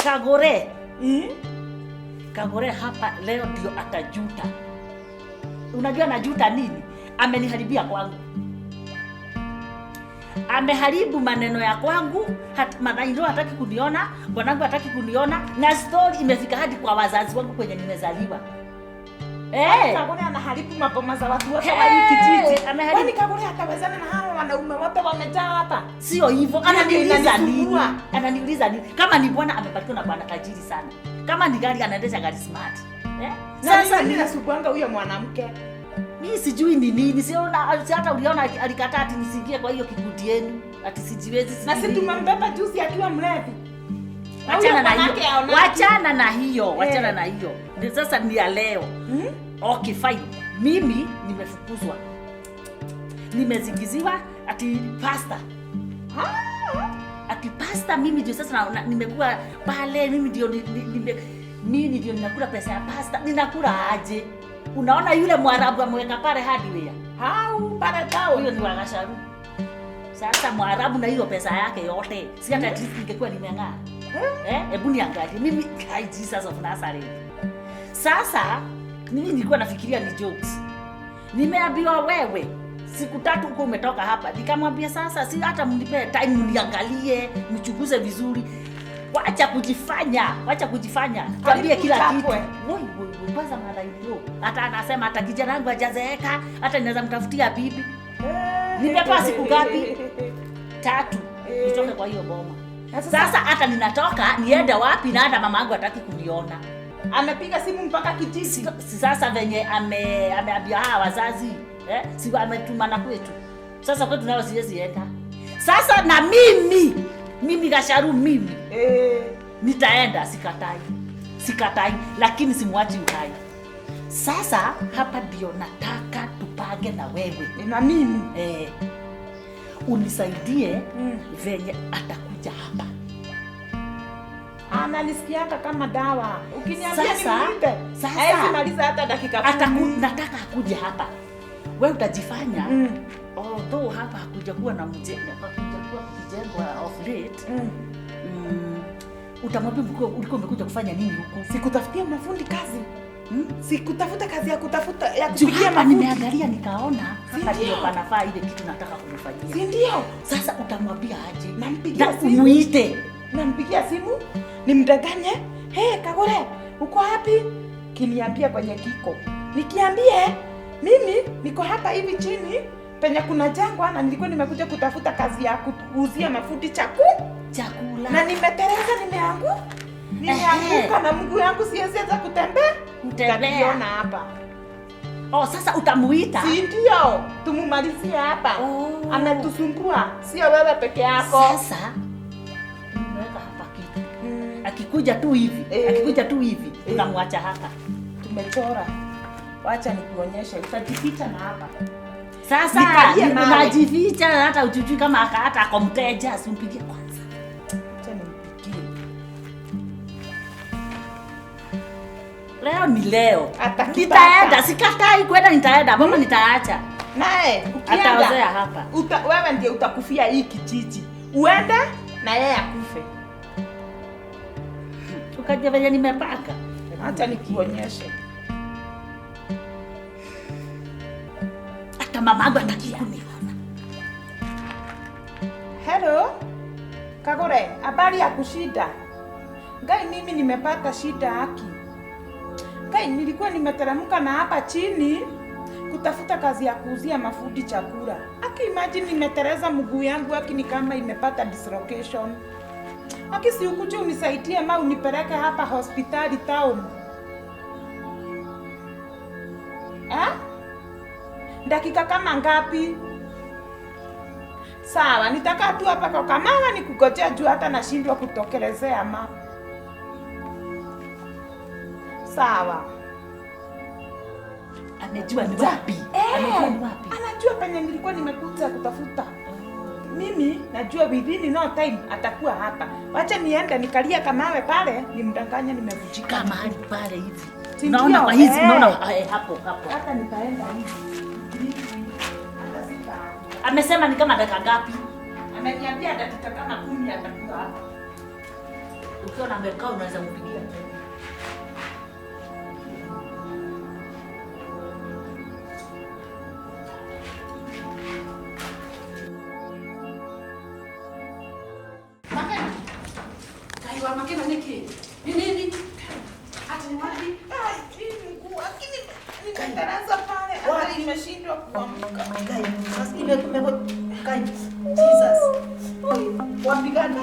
Kagure. Kagure hapa leo ndio atajuta. Unajua anajuta nini? Ameniharibia kwangu. Ameharibu maneno ya kwangu, madaino hataki kuniona, bwanangu hataki kuniona, na story imefika hadi kwa wazazi wangu kwenye nimezaliwa. Kagure anaharibu mapoma za watu wote wa hii kijiji. Kwani Kagure atawezana na hao wanaume wote wamejaa hapa? Sio hivyo. Ananiuliza nini? Kama ni bwana amebarikiwa na bwana tajiri sana. Kama ni gari anaendesha gari smart. Sasa mimi nasubuanga huyo mwanamke. Mimi sijui ni nini. Siona hata uliona alikataa ati nisingie kwa hiyo kikundi yenu. Ati sijiwezi. Na si tumembeba juzi akiwa mlevi. Wachana na hiyo. Wachana na hiyo. Ndio sasa ni ya leo. Okay, fine. Mimi nimefukuzwa. Nimezingiziwa ati pasta. Ati pasta mimi ndio sasa nimekuwa pale, mimi ndio ninakula pesa ya pasta. Ninakula aje? Unaona yule Mwarabu ameweka pale hardware. Pale tao huyo ni Wagasharu. Sasa Mwarabu na hiyo pesa yake yote. Si hata ningekuwa nimeng'aa. Hebu niangalie mimi Jesus of Nazareth. Sasa mimi nilikuwa nafikiria ni jokes. Nimeambiwa wewe siku 3 huko umetoka hapa. Nikamwambia sasa si hata mnipe time mniangalie, mchunguze vizuri. Wacha kujifanya. Kwambie kila kitu. Kwanza mara hiyo. Hata anasema hata kijana wangu hajazeeka, hata ninaweza mtafutia bibi. Nimepewa siku ngapi? 3 nitoke kwa hiyo boma. Sasa hata ninatoka niende wapi na hata mama yangu hataki kuniona. Amepiga simu mpaka kijiji. Sasa venye ameambia wazazi, si ametuma na kwetu. Sasa kwetu nao siwezi enda. Sasa na mimi Gasharu mimi. Nitaenda sikatai lakini simwachi uhai. Sasa hapa ndio nataka tupage na wewe. Na mimi unisaidie venye atakuja hapa. Ananisikianga kama dawa. Ukiniambia nimuite. Sasa maliza hata dakika 10. Nataka akuje hapa. Wewe utajifanya although hapa hakuja kuwa na mjengo of late. Utamwambia ulikuwa umekuja kufanya nini huko? Sikutafutia mafundi kazi. Sikutafuta kazi ya kupigia mafundi. Nimeangalia nikaona hapa ndio panafaa ile kitu nataka kumfanyia. Si ndio? Sasa utamwambia aje? Nampigia simu. Muite. Nampigia simu, nimdanganye. Kagure, uko wapi? Kiniambia kwenye kiko. Nikiambie mimi niko hapa hivi chini penye kuna jangwa na nilikuwa nimekuja kutafuta kazi ya kuuzia mafundi chakula. Na nimetereza nimeanguka na mguu yangu siwezi hata kutembea. Utaona hapa. Sasa utamuita? Si ndio? Tumumalizie hapa. Ametusumbua, sio wewe peke yako. Sasa nimeweka hapa kitu. Akikuja tu hivi, tunamwacha hapa. Tumechora. Wacha nikuonyeshe, utajificha na hapa. Sasa unajificha hata ujui kama hata ako mteja, simpigie kwanza. Acha nimpigie. Leo ni leo. Nitaenda, sikatai kwenda nitaenda, mama nitaacha. Naye ataozea hapa. Wewe ndiye utakufia hii kijiji. Uende na yeye akufe. Ukaje venye nimepaka. Acha nikuonyeshe. Mamangu atakikuniona. Hello? Kagure, habari ya kushida? Ngai mimi nimepata shida haki. Ngai nilikuwa nimeteremka na hapa chini kutafuta kazi ya kuuzia mafundi chakula. Haki imagine nimetereza mguu yangu haki ni kama imepata dislocation. Haki si ukuje unisaidie ama unipeleke hapa hospitali town. Dakika kama ngapi? Sawa, nitakaa tu hapa kwa kamera nikugojea juu hata nashindwa kutokelezea ma. Sawa. Anajua ni wapi? Anajua penye nilikuwa nimekuja kutafuta. Mimi najua within no time atakuwa hapa. Wacha niende nikalia kamawe pale nimdanganya nimevujika mahali pale hivi. Naona kwa hizi naona hapo. Hata nitaenda hivi. Amesema ni kama dakika ngapi? Ameniambia dakika kama 10 atakuwa hapa. Ukiona amekaa unaweza mpigia. Kaiwa Makena niki. Nini? Ati ni wapi? Hii mguu lakini nikaanza pale. Hata nimeshindwa kuamka. Sasa imekuwa kai. Jesus. Wapigani.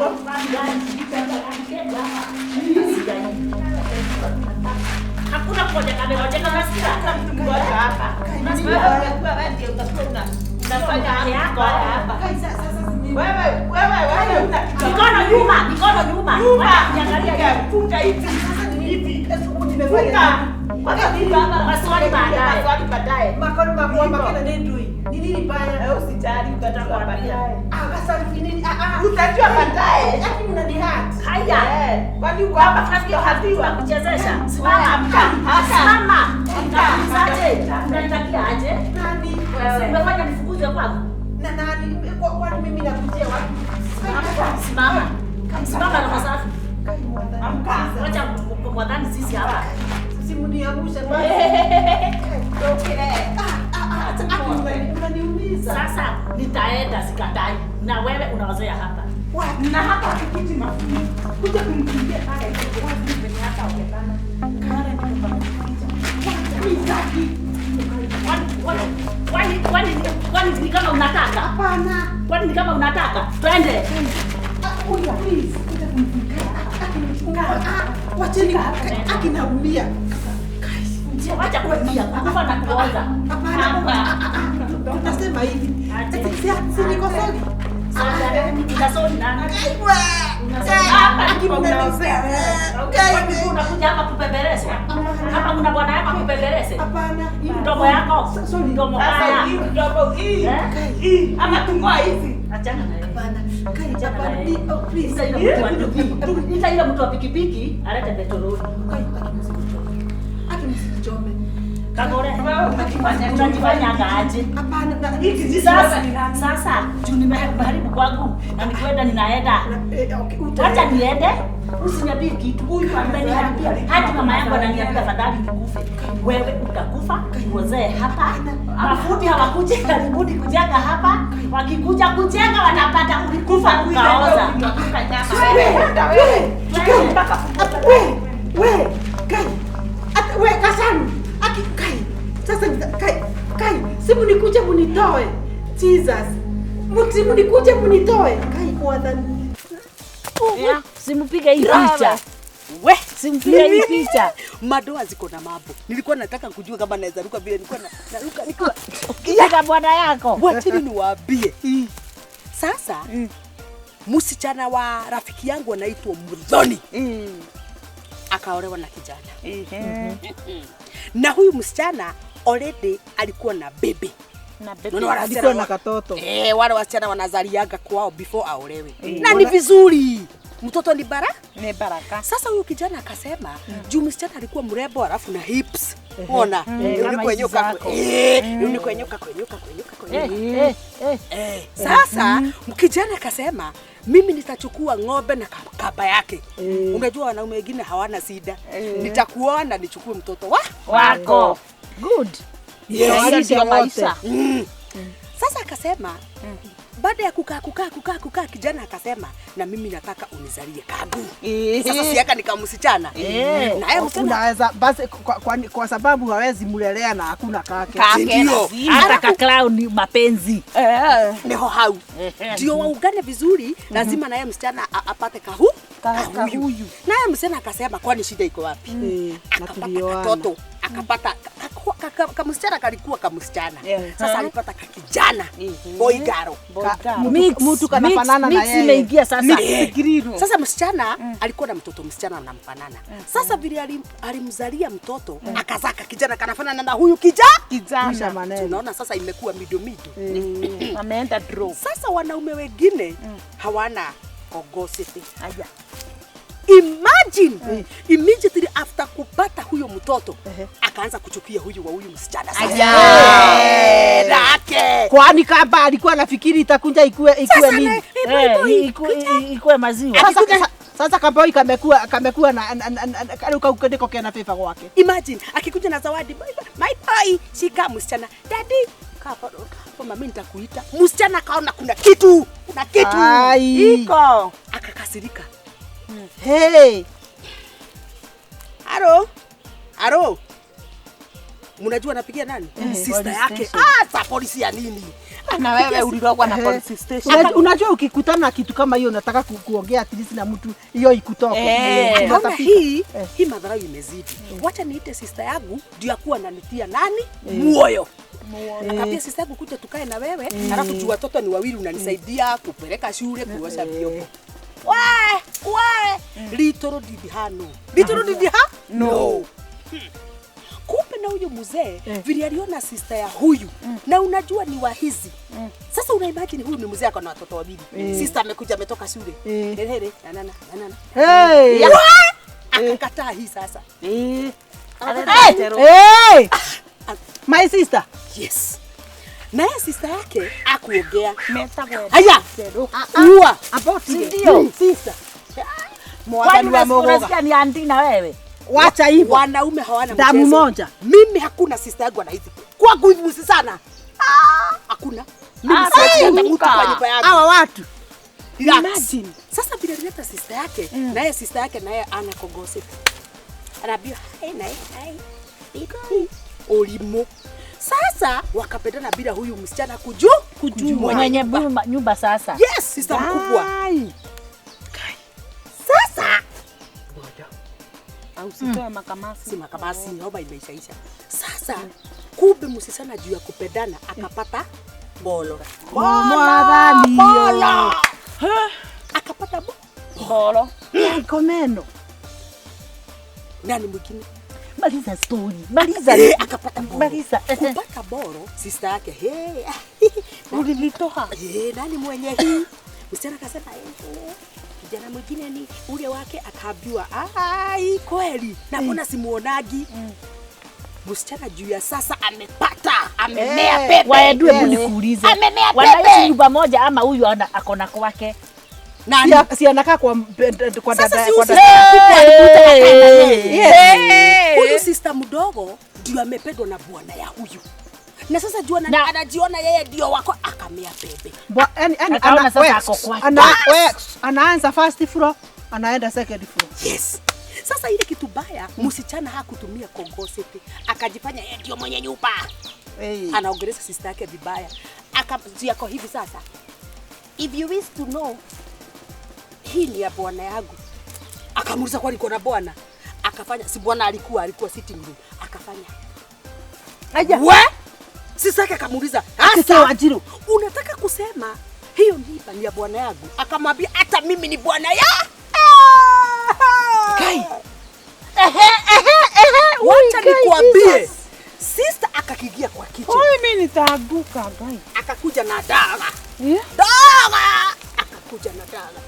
Hakuna kuja kamera nasikia hata mtu mmoja hapa. Nasikia wewe ndio utakwenda. unafanya yako hapa. Wewe Mikono nyuma. Niangalia funga hivi. Sasa ni hivi. Nimefanya. Kwanza ni baba maswali baadaye. Makoni Makena nendui. Ni nini baya? Usijali utajua baadaye. Sasa ni nini? Utajua baadaye. Lakini unanihat. Haya. Kwani uko hapa Tunafikia hadiwa kuchezesha. Simama. Mtaje. Unanitakia aje? Nani? Umefanya nifukuze kwangu. Na nani? Kwa mimi nakujia wapi? Simama roho safi. Amka. Wacha kumwadhani sisi hapa. Simu niangusha basi. Unaniumiza. Sasa nitaenda sikatai. Na wewe unaozea hapa. Na hapa kiti mafuta. Kuja kumkimbia pale kwa wazi penye hata ongekana. Kare Kwani ni kama unataka? Hapana. Kwani ni kama unataka? Twende. Kuja please. Kuja kumfikia. Wacheni akinaumia. Wacha kuambia kufa na kuoza. Hapana. Tunasema hivi. Si niko sorry. Sasa unasoni nani? Unakuja hapa kupepereswa? Kama kuna bwana yako kupeperese? Hapana. Mdomo yako? Mdomo haya. Mdomo hii. Ama tungoa hizi. Achana na yeye. Hapana. Please. Ita ile mtu wa pikipiki alete petroli. Akimsichome. Kagure. Unajifanya aje? Hapana. Sasa juu nimeharibu kwangu na nikwenda ninaenda. Acha niende. Usiniambie kitu. Umeniharibia. Hata mama yangu ananiambia fadhali nikufe. Wewe utakufa, uozee hapa. Mafundi hawakuja karibuni kujenga hapa. Wakikuja kujenga wanapata ulikufa ukaoza. We Kasanu. Kai. Sasa Kai. Simu nikuje munitoe. Jesus. Simu nikuje munitoe. Kai mwadhani. Simpige hii picha. Simpige hii picha. Madoa ziko na mambo. Nilikuwa nataka kujua kama naweza ruka vile nilikuwa naruka nikiwa Kika bwana yako. Wachini niwaambie. Sasa msichana wa rafiki yangu anaitwa Mudhoni. Akaolewa na kijana. Na huyu msichana already alikuwa na baby. Alikuwa na katoto. Wale wasichana wanazaliaga kwao before aolewe. Na ni vizuri. Mtoto ni baraka. Sasa huyu kijana akasema juu msichana alikuwa mrembo alafu na hips. Ona, kwenyoka. Sasa kijana akasema mimi nitachukua ng'ombe na kaba yake. Unajua wanaume wengine hawana shida. Nitakuona nichukue mtoto wako. Good. Yes, maisha. Sasa akasema baada ya kukaa kijana akasema na mimi nataka unizalie Kagu. Sasa siaka nikamsichana. Na yeye unaweza basi kwa sababu hawezi mulelea na hakuna kake. Hata ka clown mapenzi. Neho hau. Ndio waungane vizuri, lazima na yeye msichana apate kahuyu. Na yeye msichana akasema kwani shida iko wapi? Akapata katoto, akapata kamsichana kalikuwa kamsichana. Sasa alipata kakijana. Boy garo. Mtu kanafanana na yeye. Imeingia sasa. Sasa msichana alikuwa na mtoto msichana anamfanana. Sasa vile alimzalia mtoto akazaka kijana kanafanana na huyu kijana. Tunaona sasa imekuwa midomido. Ameenda draw. Sasa wanaume wengine hawana ogosete. Aya. Imagine immediately after kupata huyo mtoto akaanza kuchukia huyu wa huyu msichana sasa. Kwani kaba alikuwa anafikiri itakunja ikue nini? Ikue maziwa. Sasa kaboi kamekuwa na ndiko kena FIFA kwake. Imagine akikuja na zawadi, my boy, shika msichana. Daddy, kapa mimi nitakuita. Msichana kaona kuna kitu. Iko. Akakasirika. Hey. Aro. Mnajua anapigia nani? Sister yake. Sa polisi ya nini? Na wewe ulirogwa na police station. Unajua ukikutana na kitu kama hiyo unataka kuongea at least na mtu hiyo ikutoke. Hii madharau imezidi. Wacha niite sister yangu ndio akuwa ananitia nani? Moyo. Akapia sister yangu kuja tukae na wewe, alafu tu watoto ni wawili unanisaidia kupeleka shule, kuosha vyombo. Litoro didi ha? No. Kumbe na huyo mzee vile aliona sister ya huyu na unajua ni wahizi. Sasa una imagine huyu ni mzee akona watoto wawili. Sister amekuja ametoka shule. Hele nanana. Hey. Akakataa hii sasa. Hey. My sister. Yes. Na sister yake akuongea. Haya. Uwa. Ndio. Sister. Mwani wa unasikia ni auntie na wewe. Wacha hivyo. Wanaume hawana mchezo. Damu moja. Mimi hakuna sister yangu anaithi. Kwa nguvu sana. Hakuna. Mimi siwezi mtu kwa nyumba yangu. Hawa watu. Imagine. Sasa bila leta sister yake, naye sister yake naye anakogose. Anabia, hai. Olimo. Sasa wakapendana bila huyu msichana kujua mwenye nyumba sasa. Yes, sister mkubwa. Sasa au sitoe makamasi. Si makamasi, naomba imeishaisha. Sasa kumbe msisana juu ya kupendana akapata bolo. Akapata bolo. Komeno. Nani mwingine? Maliza story. Maliza. Akapata bolo. Maliza. Kupata bolo, sister yake. Ulilitoa. Nani mwenye hii? Msichana akasema kijana mwingine ni ule wake, akaambiwa kweli na mbona simuonagi. Msichana juu ya sasa amepata, amemea pepe. Waedue buni kuulize. Amemea pepe. Wanaishi nyumba moja ama huyu akona kwake? Nani? Si anakaa kwa dada. Huyu sister mdogo ndio amependwa na bwana ya huyu. Na sasa jua anajiona yeye ndio wako, akamea pepe. Akaona sasa ako kwake. Anaanza first floor, anaenda second floor. Yes. Sasa ile kitu baya, msichana hakutumia kongosete. Akajifanya yeye ndio mwenye nyumba. Anaongeleza sister yake vibaya. Akajia kwa hivi sasa. If you wish to know, hii ni ya bwana yangu. Akamuuliza kwa liko na bwana. Akafanya, si bwana alikuwa sitting room. Akafanya. Sister yake akamuuliza, Wajiru, unataka kusema hiyo mimba ni ya bwana yangu? Akamwambia hata mimi ni bwana ya. Kai. Wacha nikwambie. Sister akakigia kwa kitchen. Mimi nitaanguka gai. Akakuja na daga. Akakuja na daga.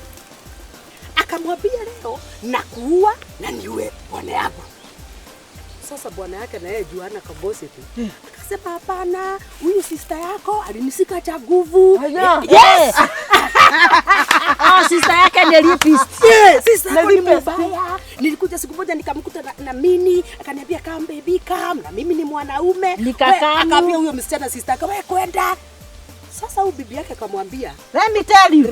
Akamwambia leo nakuua na niwe bwana yangu. Sasa bwana yake na yeye juana kabose tu. Akasema hapana, huyu sister yako alinisika cha nguvu. Yes. Sister yake ni rapist. Sister yako ni mbaya. Nilikuja siku moja nikamkuta na mimi, akaniambia come baby come, na mimi ni mwanaume. Akaambia huyo msichana sister yake, wewe kwenda. Sasa huyu bibi yake akamwambia, let me tell you.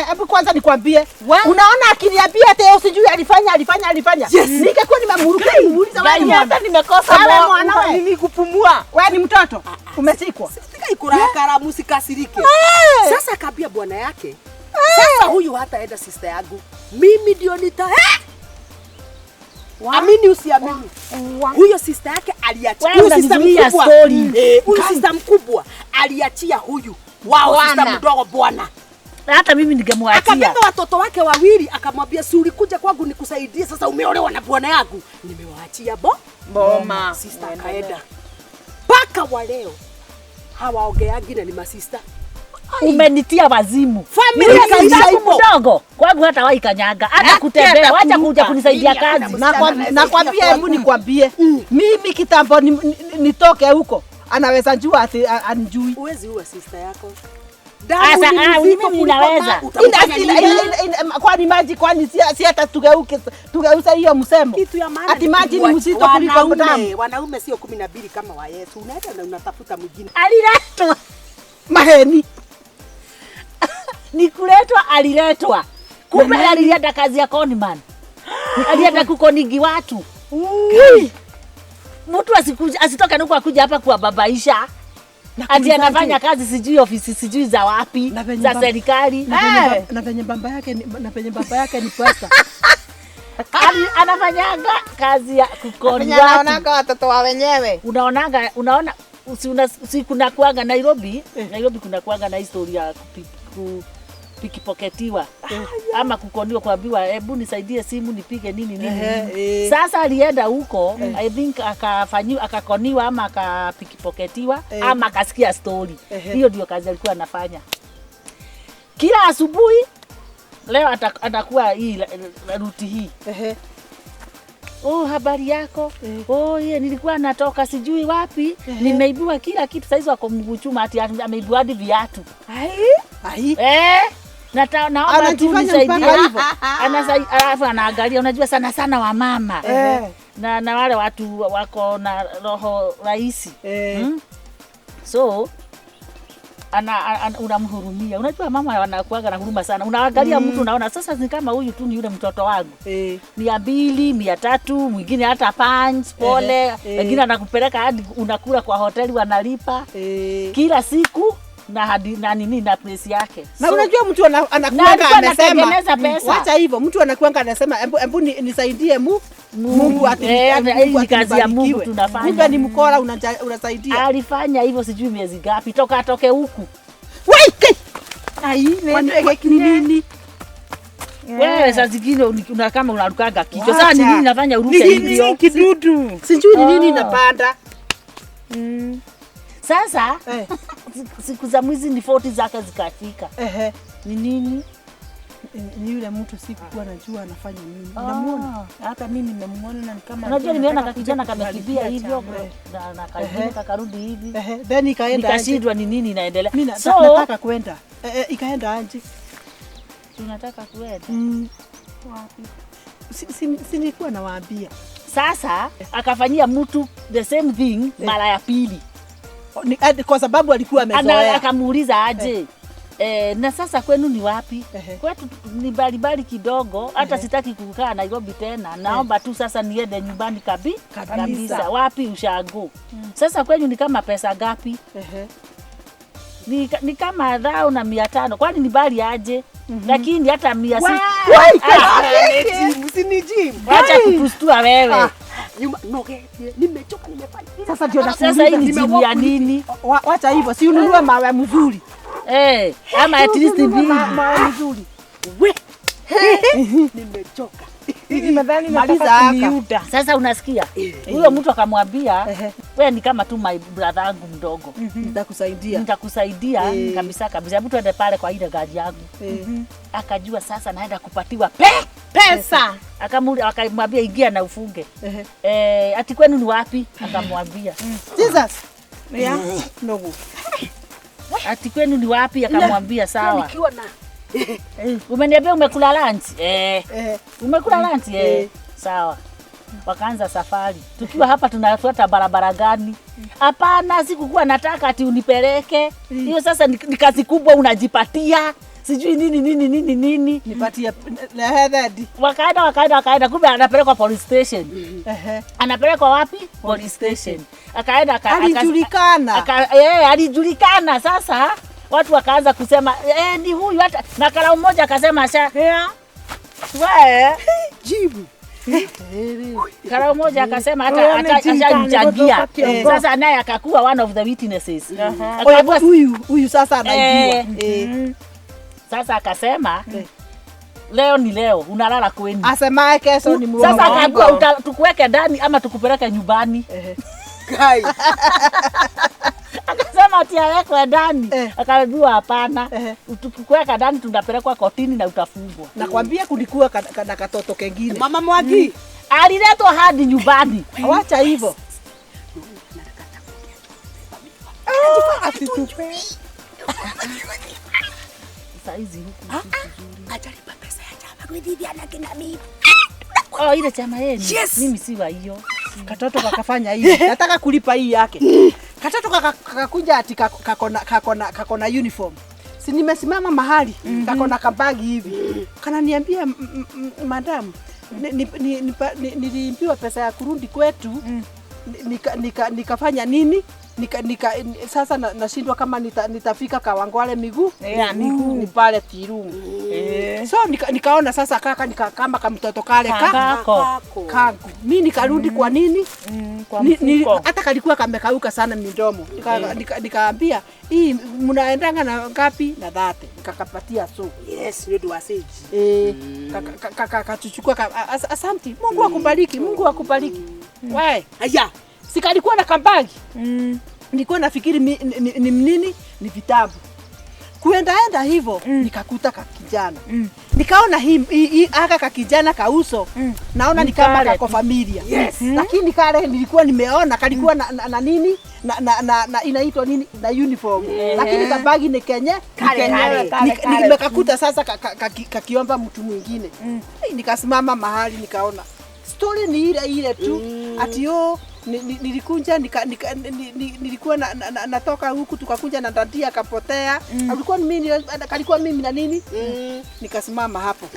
Hebu kwanza nikwambie. Unaona akiniambia ate usijui alifanya. Yes. Nikekuwa nimemuruka nimuuliza wewe hata nimekosa mwana nini kupumua. Wewe ni mtoto. Umesikwa. Sika ikurakara musikasirike. Sasa akaambia bwana yake, sasa huyu hataenda sister yangu. Mimi ndio amini usiamini. Huyo sister yake aliachia. Huyo sister mkubwa. Huyo sister mkubwa aliachia huyu. Wao sister mdogo bwana. Hata mimi ningemwachia. Akabeba watoto wake wawili akamwambia si ulikuja kwangu nikusaidie, sasa umeolewa na bwana yangu. Nimewaachia boma. Sister akaenda. Paka wa leo hawaongeagi na ni masista. Umenitia wazimu. Familia kaisha mdogo. Kwangu hata wahi kanyaga. Hata kutembea, wacha kuja kunisaidia kazi. Nakwambia hebu nikwambie. Mimi kitambo nitoke huko. Anaweza njua anijui. Uwezi uwa sister yako. Mimi ninaweza. Kwani maji si hata tugeuza hiyo msemo. Kitu ya maana. Ati maji ni mzito kuliko damu. Wanaume sio 12 kama wa Yesu. Unaenda na unatafuta mwingine. Aliletwa. Maheni. Ni kuletwa aliletwa. Kumbe alienda kazi ya conman. Alienda kukonigi watu. Mtu asitoke nuko akuja hapa kuwababaisha. Ati anafanya kazi sijui ofisi sijui za wapi za serikali. Na penye baba yake ni pasta. Anafanyanga kazi ya kukoni watu. Anaonanga watoto wa wenyewe. Unaona kuna kuanga Nairobi. Nairobi kuna kuanga na historia ya pikipoketiwa ama kukoniwa, kuambiwa hebu nisaidie simu nipige nini. Sasa alienda huko I think akakoniwa ama akapikipoketiwa ama akasikia story. Hiyo ndio kazi alikuwa anafanya kila asubuhi. Leo atakuwa hii ruti hii. Habari yako? Yeye nilikuwa natoka sijui wapi. Nimeibiwa kila kitu. Sasa hizo wako mguchuma ati ameibiwa hadi viatu. Naomba tu nisaidie. Alafu anaangalia, unajua sana wa mama. Na wale watu wako na roho rahisi. So unamhurumia. Unajua mama wanakuaga na huruma sana. Unaangalia mtu unaona sasa ni kama huyu tu ni yule mtoto wangu. 200, 300, mwingine hata punch pole. Wengine anakupeleka hadi unakula kwa hoteli wanalipa. Kila siku na hadi na place yake. Na unajua mtu anakuanga anasema wacha hivyo, mtu anakuanga anasema hebu nisaidie Mungu hii kazi ya Mungu tunafanya. Kumbe ni mkora unasaidia. Alifanya hivyo sijui miezi ngapi toka atoke huku. Nini? Wewe sasa zingine una kama unarukaga kichwa. Sasa ni nini nafanya uruke hivyo? Ni kidudu. Sijui ni nini inapanda. Sasa siku za mwizi ni 40 zake zikafika. Ni nini? Ni yule mtu sikuwa najua anafanya nini. Unamuona? Hata mimi nimemuona na kama unajua nimeona kakijana kamekimbia hivyo na kakarudi hivi. Then ikaenda. Nikashindwa ni nini inaendelea. So nataka kwenda. Ikaenda aje? Tunataka kwenda. Wapi? Si nilikuwa nawaambia. Sasa akafanyia mtu the same thing mara ya pili. Kwa sababu alikuwa amezoea. Akamuuliza aje. Na sasa kwenu ni wapi? Kwetu ni baribari kidogo, hata sitaki kukaa Nairobi tena. Naomba tu sasa niende nyumbani kabisa. Wapi ushago? Sasa kwenu ni kama pesa gapi? Ni kama 500. Kwani ni bali aje? Lakini hata 100 Usinijibu. Acha kutustua wewe. Nimechoka nimefanya. Sasa ndio sasa hii ni jibu ya nini? Wacha hivyo, si ununue mawe mzuri. Ama at least mawe mzuri. Nimechoka. Nimedhani nataka kuniuda. Sasa unasikia? Huyo mtu akamwambia, wewe ni kama tu my brother yangu mdogo. Nitakusaidia kabisa. Hebu tuende pale kwa ile gari yangu. Akajua sasa naenda kupatiwa pesa. Akamwambia ingia na ufunge. Ati kwenu ni wapi? Akamwambia. Jesus. No. Ati kwenu ni wapi? Akamwambia sawa. Nikiwa na umeniambia umekula lunch? Umekula lunch? Sawa. Wakaanza safari. Tukiwa hapa tunafuata barabara gani? Hapana, sikukuwa nataka ati unipeleke. Hiyo sasa ni kazi kubwa unajipatia. Sijui nini. Nipatie na hedadi. Wakaenda kumbe anapelekwa police station. Anapelekwa wapi? Police station. Akaenda alijulikana. Alijulikana sasa. Watu wakaanza kusema ni huyu hata na karau mmoja akasema wewe jibu. Karau mmoja akasema hata atamchangia. Sasa naye akakuwa one of the witnesses. Akaambiwa huyu sasa anajua. Sasa akasema leo ni leo, unalala kwenu. Asema kesho ni muone. Sasa akaambiwa tukuweke ndani ama tukupeleke nyumbani. Kai. Akasema ati awekwe ndani. Akaambiwa hapana. Tukuweka ndani tunapelekwa kotini na utafungwa. Nakwambia kulikuwa na katoto kengine. Mama Mwagi aliletwa hadi nyumbani. Acha hivyo. Saizi huku vizuri. Ajalipa pesa ya chama kuidhia na kina mimi. Oh, ile chama yenu. Yes. Mimi si wa hiyo. Katoto kakafanya hivi. Nataka kulipa hii yake. Katoto kakakuja ati kakona uniform. Si nimesimama mahali kakona kabagi hivi. Kananiambia madam, nilimpiwa pesa ya kurudi kwetu. Nikafanya nini? Sasa nashindwa kama nitafika Kawangware miguu. Miguu ni pale Tirumu. So nikaona sasa kaka kama kamtoto kale kangu. Mimi nikarudi kwa nini? Hata kalikuwa kamekauka sana midomo. Nikaambia hii mnaendanga na ngapi? Na 30. Nikakapatia so. Yes, you do asage. Kachukua asante. Mungu akubariki, Mungu akubariki. Wewe. Aya. Sikalikuwa na kabagi. Nilikuwa nafikiri ni nini? Ni vitabu. Kuenda hivyo nikakuta kakijana. Nikaona hii aka kijana kauso. Naona ni kama kako familia. Yes. Lakini kale nilikuwa nimeona kalikuwa na nini? Na inaitwa nini? Na uniform. Lakini kabagi ni Kenya. Nimekakuta sasa kakiomba mtu mwingine. Nikasimama mahali nikaona story ni ile tu. Ati nilikunja nilikuwa natoka huku tukakunja na dadia akapotea. Kalikuwa mimi na nini? Nikasimama hapo.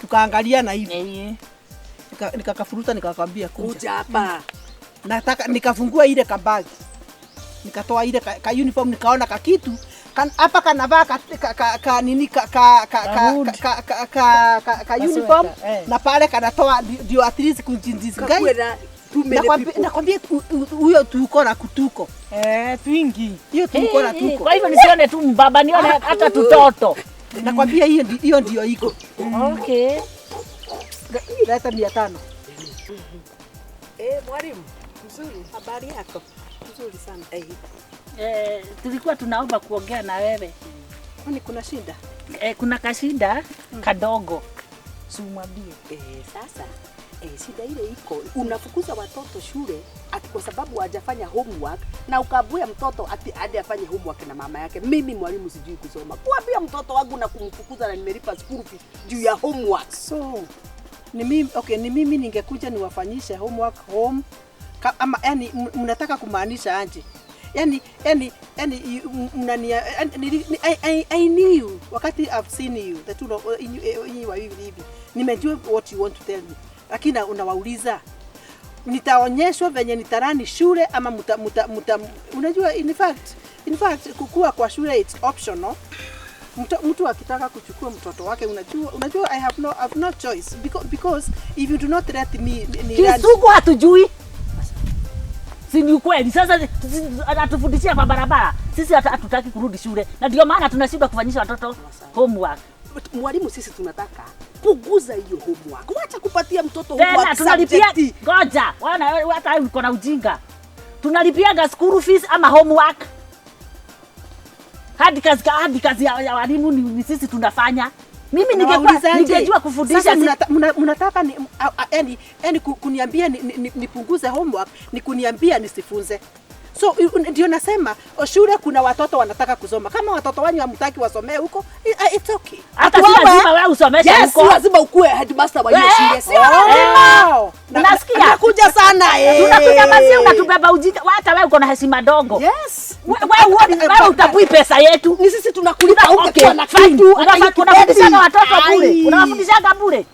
Tukaangalia na hivi. Nikakafuruta nikakwambia kuja hapa. Nataka nikafungua ile kabagi. Nikatoa ile ka uniform nikaona kakitu hapa kanavaa nini ka uniform na pale kanatoa ndio at least kunjinjizi ngai. Nakwambia huyo tuko na kutuko. Twingi. Hiyo tuko na tuko. Kwa hivyo nisione tu mbaba nione hata tutoto. Nakwambia hiyo ndio iko. Okay. Leta 500. Mwalimu, mzuri. Habari yako? Mzuri sana. Tulikuwa tunaomba kuongea na wewe. Kwani kuna shida? Kuna kashinda kadogo. Simwambie. Sasa shida ile iko, unafukuza watoto shule ati kwa sababu hajafanya homework na ukabuya mtoto ati hadi afanye homework na mama yake. Mimi mwalimu sijui kusoma. Kuambia mtoto wangu na kumfukuza na nimelipa school fee juu ya homework. So ni mimi ningekuja niwafanyishe homework home ama yani mnataka kumaanisha aje? Yani mnania I knew wakati I've seen you that you were hivi. Nimejua what you want to tell me. Lakini unawauliza nitaonyeshwa venye nitarani shule ama unajua in fact kukua kwa shule it's optional. Mtu akitaka kuchukua mtoto wake unajua I have no choice because if you do not let me Kisugu hatujui. Si ni kweli sasa atufundishia kwa barabara. Sisi hatutaki kurudi shule. Na ndio maana tunashindwa kufanyisha watoto homework. Mwalimu sisi tunataka kuguza hiyo homework. Wacha kupatia mtoto homework. Tena tunalipia ngoja. Wana hata uko na ujinga. Tunalipiaga school fees ama homework. Hadi kazi ya walimu ni sisi tunafanya. Mimi ningejua kufundisha. Sasa mnataka yani kuniambia nipunguze homework, ni kuniambia nisifunze. So ndio nasema shule kuna watoto wanataka kusoma. Kama watoto wanyu hamtaki wasomee huko, it's okay. Hata lazima wewe usomeshe huko. Yes, lazima ukue headmaster wa hiyo shule. Sio unasikia? Nakuja sana Tunakuja basi unatubeba ujinga. Hata wewe uko na heshima dogo. Yes. Wewe utabui pesa yetu. Ni sisi tunakulipa huko kwa kitu. Unafundisha watoto bure. Unawafundisha bure.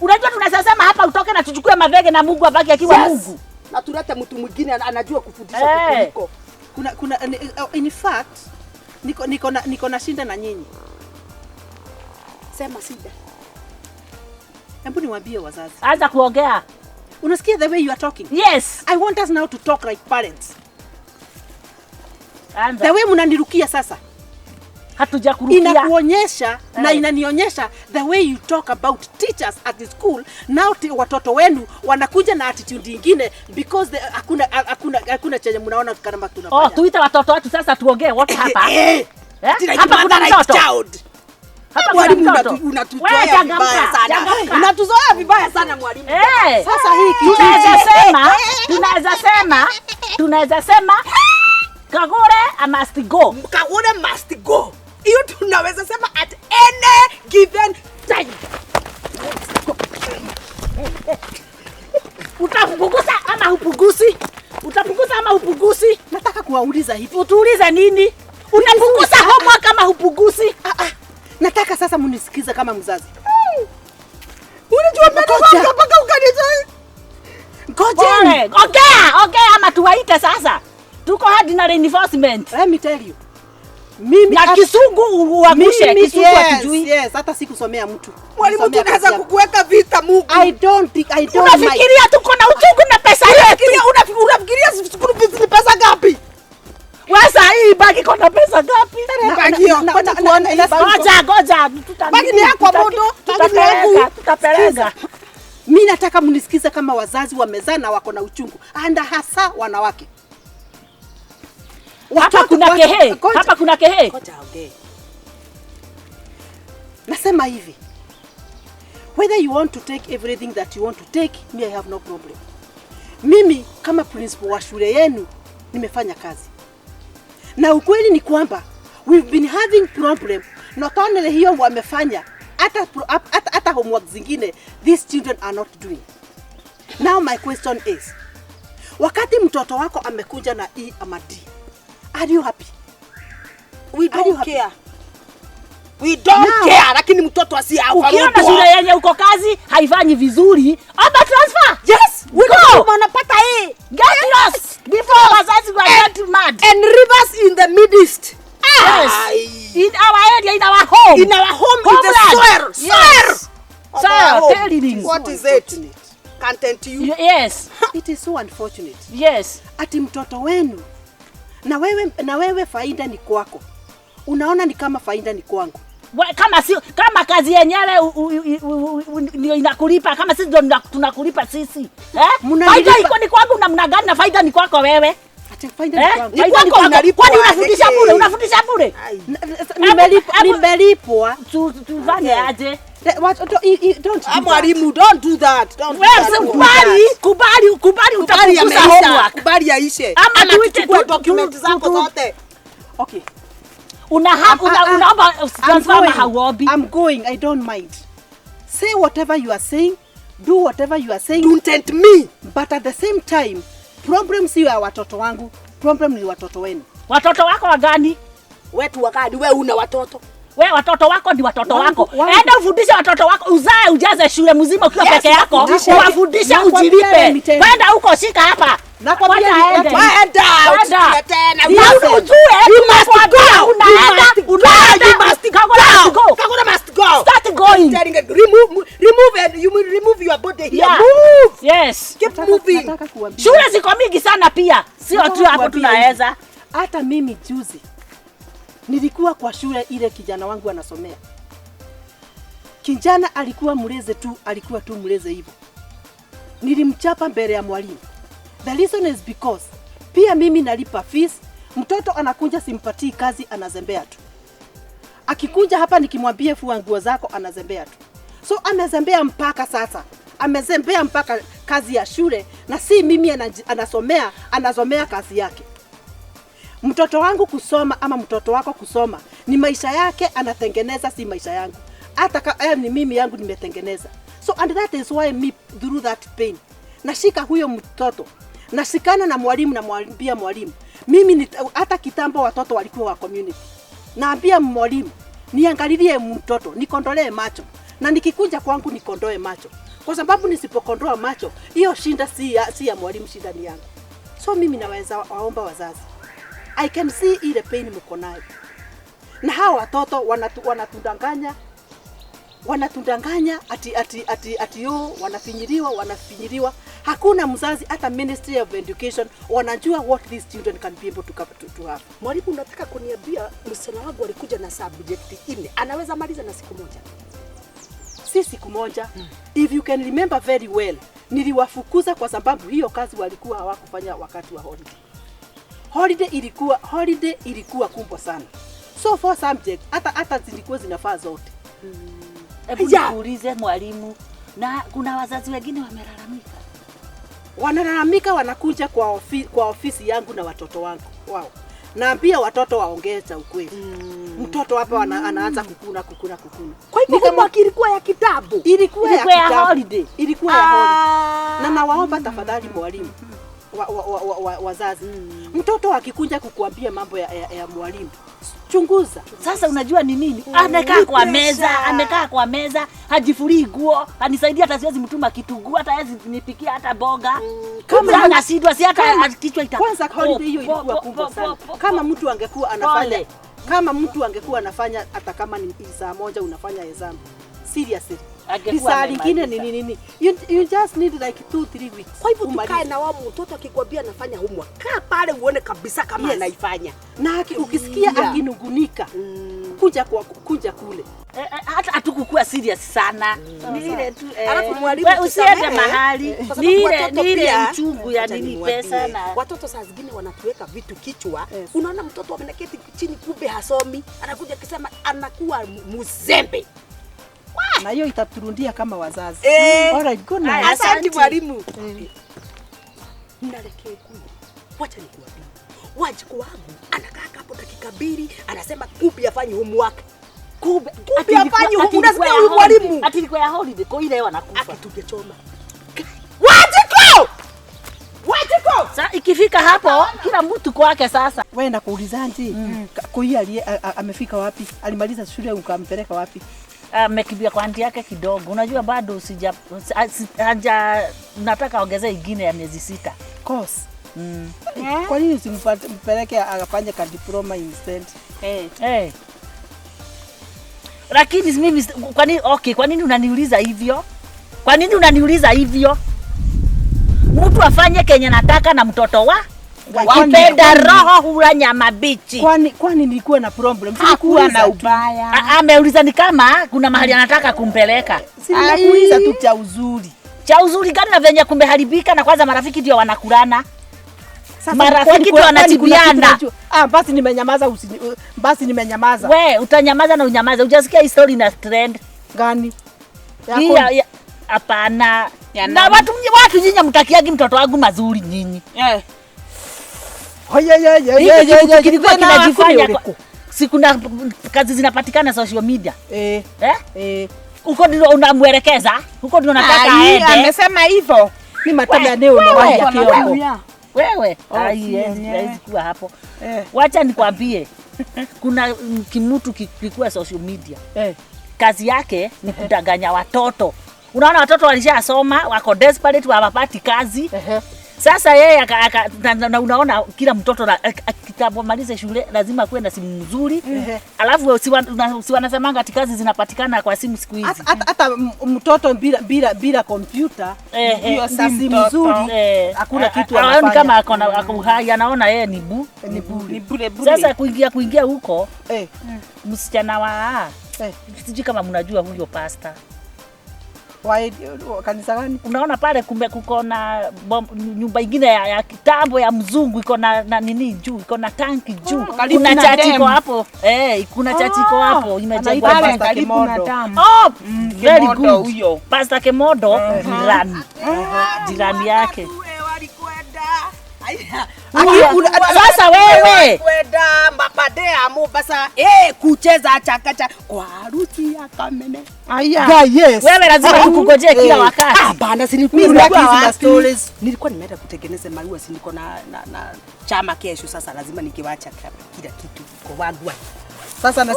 Unajua tunasema hapa utoke na tuchukue mavege na Mungu abaki akiwa Mungu. Na tulete mtu mwingine anajua kufundisha kuliko. Kuna in fact niko na shida na nyinyi. Sema shida. Hebu niwaambie wazazi. Anza kuongea. Unasikia the way you are talking? Yes. I want us now to talk like parents. Anza. The way mnanirukia sasa. Hatujakurukia. Inakuonyesha na inanionyesha the way you talk about teachers at the school. Now watoto wenu wanakuja na attitude nyingine because hakuna chenye mnaona kama tunafanya. Tuita watoto wetu sasa tuongee wote hapa. Hapa kuna mtoto. Hapa mwalimu unatuzoea vibaya sana. Unatuzoea vibaya sana mwalimu. Sasa hiki tunaweza sema Kagure must go. Kagure must go. Hiyo tunaweza sema at any given time. Utapunguza ama hupunguzi? Utapunguza ama hupunguzi? Nataka kuwauliza hivi. Utuulize nini? Unapunguza homework kama hupunguzi? Nataka sasa munisikize kama mzazi. Unajua mimi mpaka ukanitoa. Ngoja. Okay, ama tuwaite sasa. Tuko hadi na reinforcement. Let me tell you. Mimi na Kisungu uangushe, Kisungu akijui. Yes, hata sikusomea mtu. Mwalimu tunaweza kukuweka vita Mungu. I don't. Unafikiria tuko na uchungu na pesa yetu? Unafikiria school fees ni pesa ngapi? Wasa hii bagi kona pesa ngapi? Bagi hiyo. Ngoja. Bagi ni yako moto. Tutapeleka. Mimi nataka mnisikize kama wazazi wamezana wako na uchungu. Anda hasa wanawake. Hapa kuna kehe. Ngoja ongea. Nasema hivi. Whether you want to take everything that you want to take, me I have no problem. Mimi kama principal wa shule yenu nimefanya kazi. Na ukweli ni kwamba we've been having problem. Not only hiyo wamefanya, hata homework zingine these children are not doing. Now my question is, wakati mtoto wako amekuja na E ama D, are you happy? We don't care. We don't care, lakini mtoto asiafaulu. Ukiona shule yenye uko kazi haifanyi vizuri, aba transfer. Yes, we go. Wanapata A. Get lost before wazazi get mad. And rivers in the midst. Yes. In our area, in our home. In our home, in the soil. Yes. Soil. What is it? Content you? Yes. It is so unfortunate. Yes. Ati mtoto wenu na wewe faida ni kwako. Unaona ni kama faida ni kwangu. Kama kazi yenyewe ndio inakulipa, kama sisi ndio tunakulipa sisi. Faida iko ni kwangu namna gani na faida ni kwako wewe? Ati faida ni kwangu. Faida ni kwako. Kwani unafundisha bure? Nimelipwa. Tufanye aje? Don't. Mwalimu, don't do that. Kubali utapunguza homework. Kubali yaishe. Ama tuchukue document zako zote. Okay. Unaomba transfer hauobi. I'm going. I don't mind. Say whatever you are saying. Do whatever you are saying. Don't tempt me. But at the same time, problem si ya watoto wangu. Problem ni watoto wenu. Watoto wako wagani? Wetu wagani? Wewe una watoto. Wewe watoto wako ni watoto wako. Enda ufundishe watoto wako, uzae ujaze shule mzima ukiwa peke yako. Uwafundishe ujilipe. Kwenda huko shika hapa. Nakwambia Enda. Tena. You must go. You must go. Start going. Remove your body here. Yeah. Move. Yes. Keep moving. Shule ziko mingi sana pia. Sio tu hapo tunaweza. Hata mimi juzi nilikuwa kwa shule ile kijana wangu anasomea. Kijana alikuwa mleze hivyo. Nilimchapa mbele ya mwalimu. The reason is because pia mimi nalipa fees, mtoto anakuja simpatii kazi anazembea tu. Akikuja hapa nikimwambia fua nguo zako anazembea tu. So amezembea mpaka sasa. Amezembea mpaka kazi ya shule na si mimi anasomea kazi yake. Mtoto wangu kusoma ama mtoto wako kusoma ni maisha yake anatengeneza, si maisha yangu. Hata ni mimi yangu nimetengeneza. So and that is why me through that pain. Nashika huyo mtoto. Nashikana na mwalimu na mwambia mwalimu. Mimi hata kitambo watoto walikuwa wa community. Naambia mwalimu, niangalilie mtoto, nikondolee macho. Na nikikuja kwangu nikondoe macho. Kwa sababu nisipokondoa macho, hiyo shinda si ya mwalimu, shida ni yangu. So mimi naweza waomba wazazi. I can see ile pain mko nayo. Na hawa watoto wanatudanganya ati wanafinyiliwa. Hakuna mzazi hata Ministry of Education wanajua what these children can be able to have. Mwalimu, unataka kuniambia msichana wangu alikuja na subject 4 anaweza maliza na siku moja? Si siku moja. If you can remember very well, niliwafukuza kwa sababu hiyo kazi walikuwa hawakufanya wakati wa holiday. Holiday ilikuwa kubwa sana. So for subject hata zilikuwa zinafaa zote. Hebu niulize mwalimu, na kuna wazazi wengine wamelalamika. Wanakuja kwa ofisi yangu na watoto wangu. Wow. Naambia watoto waongeza ukweli. Mtoto hapa anaanza kukuna. Kwa hivyo kama kilikuwa ya kitabu. Ilikuwa ya holiday. Ilikuwa ya holiday. Na nawaomba tafadhali mwalimu. Wazazi. Mtoto akikuja kukuambia mambo ya mwalimu, chunguza. Sasa unajua ni nini? Amekaa kwa meza, hajifuri nguo, anisaidia hata siwezi mtuma kitunguu, hata hawezi nipikia hata boga. Kama anashindwa si hata kichwa Kwanza holiday hiyo ilikuwa kubwa sana. Kama mtu angekuwa anafanya hata kama ni saa moja unafanya exam. Seriously. Saa lingine ni nini? You just need like 2-3 weeks. Kwa hivyo tukae na wao, mtoto akikwambia anafanya homework, kaa pale uone kabisa kama anaifanya. Na ukisikia akinungunika, kuja kule. Hata atukukua serious sana. Ni ile tu alafu mwalimu usiende mahali. Ni ile mchungu ya nini pesa na watoto saa zingine wanatuweka vitu kichwa. Unaona mtoto ameketi chini kumbe hasomi, anakuja kusema anakuwa mzembe. Na hiyo itaturundia kama wazazi. Alright, good night. Asante mwalimu. Nalekee kule. Wacha nikuambie. Wajiko wangu anakaa hapo dakika 2 anasema kumbe afanye homework. Kumbe afanye homework. Unasikia huyu mwalimu? Ati ilikuwa ya holiday kwa ile wanakufa. Akitungechoma. Wajiko! Sasa ikifika hapo kila mtu kwake sasa. Wewe nakuulizaje? Koi amefika wapi? Alimaliza shule ukampeleka wapi? Amekimbia kwa aunti yake kidogo. Unajua bado nataka ongezea ingine ya miezi 6. Course. Kwa nini usimpeleke akafanye ka diploma instead? Lakini mimi kwa nini unaniuliza hivyo? Mtu afanye kenye nataka na mtoto wapenda roho hula nyama bichi. Kwani nilikuwa na problem? Sikuwa na ubaya. Ameuliza ni kama kuna mahali anataka kumpeleka. Sinakuuliza tu cha uzuri. Cha uzuri gani na venye kumeharibika na kwanza marafiki ndio wanakulana. Marafiki ndio wanatibiana. Basi nimenyamaza. We, utanyamaza na unyamaza. Hujasikia hii story na trend gani? Hapana. Na watu nyinyi mtakiagi mtoto wangu mazuri nyinyi. Kilikuwa kinajifanya si kuna kazi zinapatikana social media. Huko ndio unamwelekeza, huko ndio unataka aende. Amesema hivyo. Ni mataba leo na waja kioko. Wewe, haiwezi kuwa hapo. Wacha nikwambie. Kuna kimutu kilikuwa social media. Kazi yake ni kudanganya watoto. Unaona watoto walishasoma, wako desperate, hawapati kazi. Sasa yeye unaona kila mtoto akitapomaliza shule lazima kuwe na simu nzuri. Alafu si wanasemanga ati kazi zinapatikana kwa simu siku hizi. Hata mtoto bila kompyuta hiyo simu nzuri hakuna kitu anafanya. Kama ako hai anaona yeye ni bure. Sasa kuingia huko msichana wa sijui kama mnajua huyo pastor. Kanisa gani? Unaona pale kumbe kuko na nyumba ingine ya kitambo ya mzungu iko na nini juu, iko na tanki juu. Kuna chachi iko hapo. Kuna chachi iko hapo imejengwa karibu na damu. Very good. Huyo Pastor Kemodo jirani yake. Sasa wewe kwenda mabadea Mombasa kucheza chakacha kwa harusi ya Kamene. Wewe lazima tukungojee kila wakati. Bana nilikuwa stories. Nilikuwa nimeenda kutengeneza maua, si niko na chama kesho, sasa lazima nikiwacha kila kitu kwa wangu. Sasa na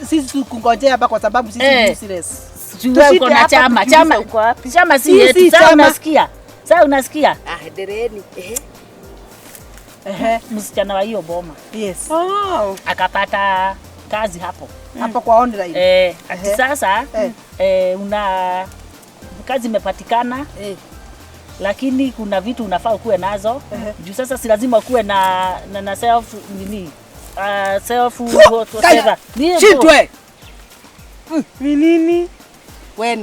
sisi tukungojea hapa kwa sababu sisi ni useless. Wewe uko na chama uko wapi? Chama si yetu. Sasa unasikia? Dereni. Msichana wa hiyo boma. Yes. Akapata kazi hapo. Hapo kwa online. Ati sasa una kazi imepatikana. Lakini kuna vitu unafaa ukuwe nazo. Juu sasa si lazima ukuwe na self nini? Self whatever. Chitwe. Nini? Wewe